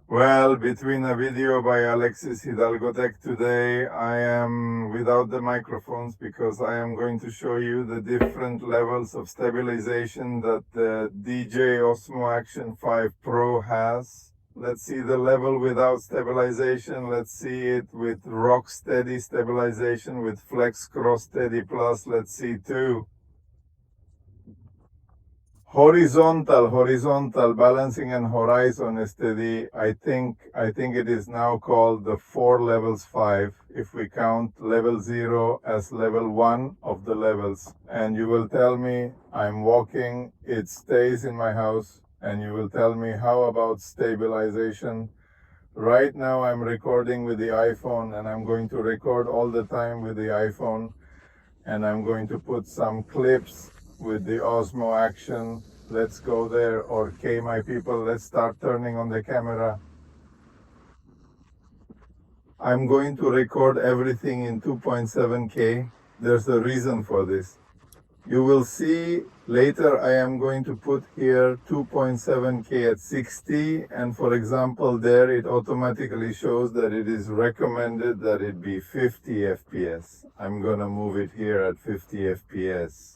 Well, between a video by Alexis Hidalgo Tech today, I am without the microphones because I am going to show you the different levels of stabilization that the DJI Osmo Action 5 Pro has. Let's see the level without stabilization. Let's see it with rock steady stabilization with flex cross steady plus. Let's see too. Horizontal balancing and horizon steady. I think it is now called the 4 levels 5 if we count level 0 as level 1 of the levels. And you will tell me I'm walking, it stays in my house, and you will tell me how about stabilization. Right now I'm recording with the iPhone, and I'm going to record all the time with the iPhone, and I'm going to put some clips with the Osmo Action. Let's go there. Okay, my people, let's start turning on the camera. I'm going to record everything in 2.7K. There's a reason for this. You will see later I am going to put here 2.7K at 60, and for example there it automatically shows that it is recommended that it be 50 FPS. I'm gonna move it here at 50 FPS.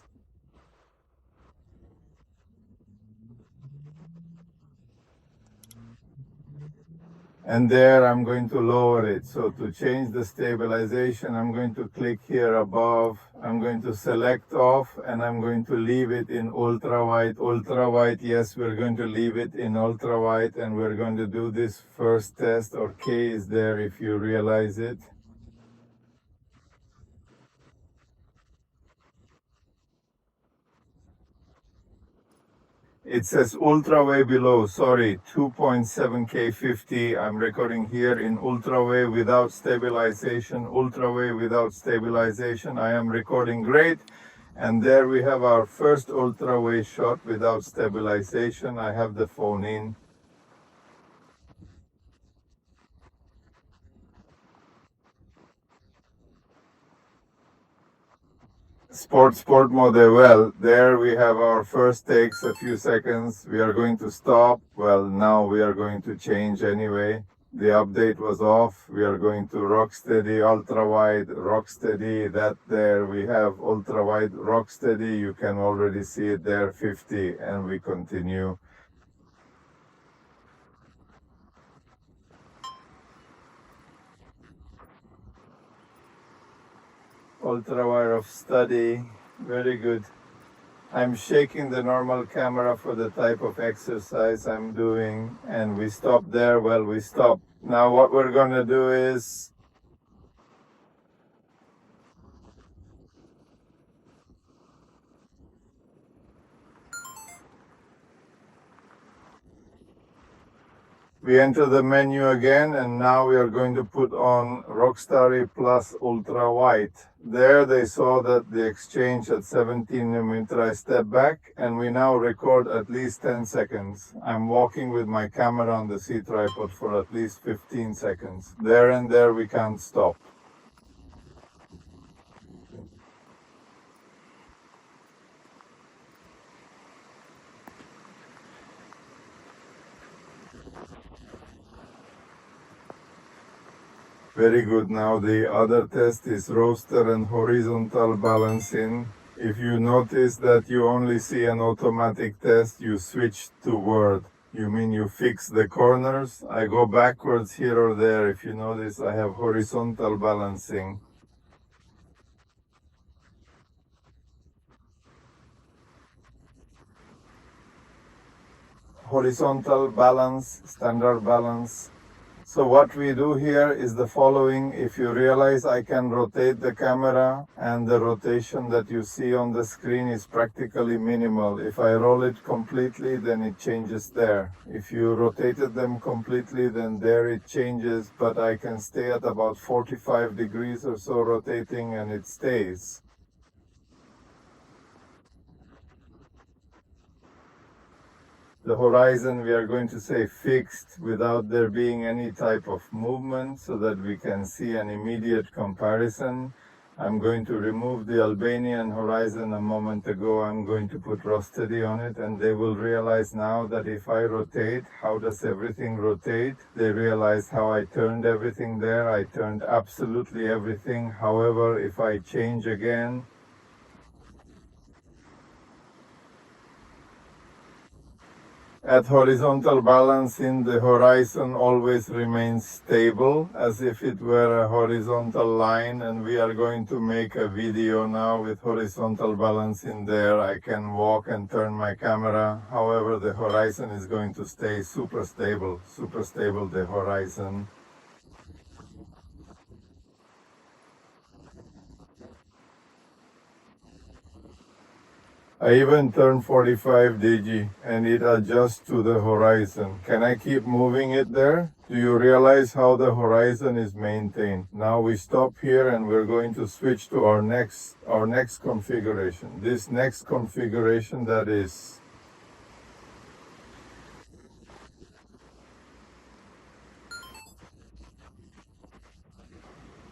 And there I'm going to lower it. So to change the stabilization, I'm going to click here above. I'm going to select off, and I'm going to leave it in ultra wide. Ultra wide, yes, we're going to leave it in ultra wide, and we're going to do this first test, or K is there if you realize it. It says ultra way below, sorry, 2.7K 50. I'm recording here in ultra way without stabilization, ultra way without stabilization. I am recording great. And there we have our first ultra way shot without stabilization. I have the phone in. Sport mode, well, there we have our first takes, a few seconds. We are going to stop. Well, now we are going to change anyway. The update was off. We are going to rock steady, ultra wide, rock steady. That there we have ultra wide, rock steady. You can already see it there, 50, and we continue. Ultra wide of study, very good. I'm shaking the normal camera for the type of exercise I'm doing, and we stop there. Well, we stop. Now what we're going to do is we enter the menu again, and now we are going to put on Rockstarry Plus Ultra Wide. There they saw that the exchange at 17mm. I step back, and we now record at least 10 seconds. I'm walking with my camera on the C tripod for at least 15 seconds. There and there we can't stop. Very good. Now the other test is roster and horizontal balancing. If you notice that you only see an automatic test, you switch to word. You mean you fix the corners? I go backwards here or there. If you notice, I have horizontal balancing. Horizontal balance, standard balance. So what we do here is the following. If you realize, I can rotate the camera, and the rotation that you see on the screen is practically minimal. If I roll it completely, then it changes there. If you rotated them completely, then there it changes, but I can stay at about 45 degrees or so rotating, and it stays. The horizon, we are going to say fixed without there being any type of movement, so that we can see an immediate comparison. I'm going to remove the Albanian horizon a moment ago. I'm going to put Rosteady on it, and they will realize now that if I rotate, how does everything rotate? They realize how I turned everything there. I turned absolutely everything. However, if I change again, at horizontal balancing, the horizon always remains stable as if it were a horizontal line, and we are going to make a video now with horizontal balancing there. I can walk and turn my camera. However, the horizon is going to stay super stable, the horizon. I even turned 45 dg and it adjusts to the horizon. Can I keep moving it there? Do you realize how the horizon is maintained? Now we stop here and we're going to switch to our next configuration. This next configuration, that is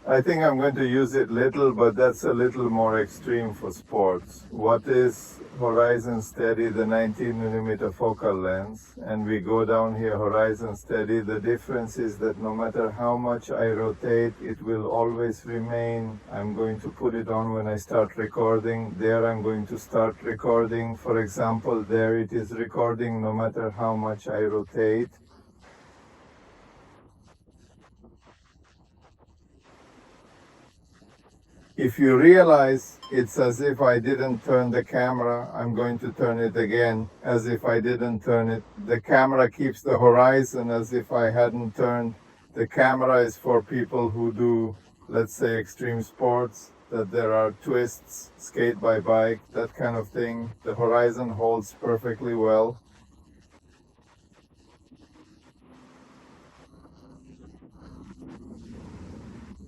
I think I'm going to use it little, but that's a little more extreme for sports. What is horizon steady? The 19mm focal length. And we go down here, horizon steady. The difference is that no matter how much I rotate, it will always remain. I'm going to put it on when I start recording. There I'm going to start recording. For example, there it is recording no matter how much I rotate. If you realize it's as if I didn't turn the camera, I'm going to turn it again as if I didn't turn it. The camera keeps the horizon as if I hadn't turned. The camera is for people who do, let's say, extreme sports, that there are twists, skate by bike, that kind of thing. The horizon holds perfectly well.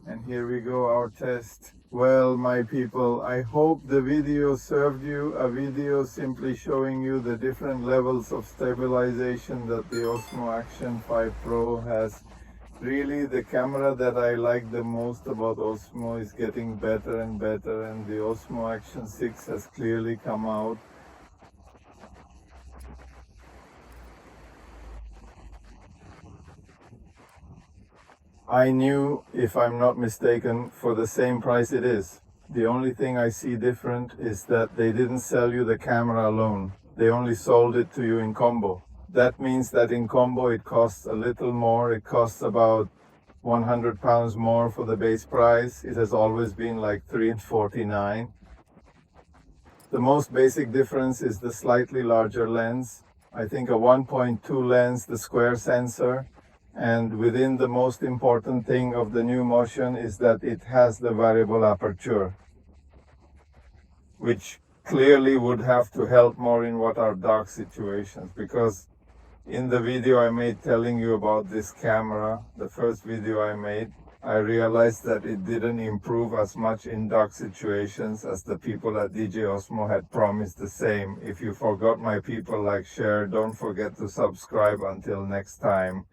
And here we go, our test. Well, my people, I hope the video served you. A video simply showing you the different levels of stabilization that the Osmo Action 5 Pro has. Really, the camera that I like the most about Osmo is getting better and better, and the Osmo Action 6 has clearly come out. I knew, if I'm not mistaken, for the same price it is. The only thing I see different is that they didn't sell you the camera alone. They only sold it to you in combo. That means that in combo it costs a little more. It costs about £100 more for the base price. It has always been like $349. The most basic difference is the slightly larger lens. I think a 1.2 lens, the square sensor. And within the most important thing of the new Motion is that it has the variable aperture, which clearly would have to help more in what are dark situations, because in the video I made telling you about this camera, the first video I made, I realized that it didn't improve as much in dark situations as the people at DJI Osmo had promised the same. If you forgot, my people, like, share, don't forget to subscribe. Until next time.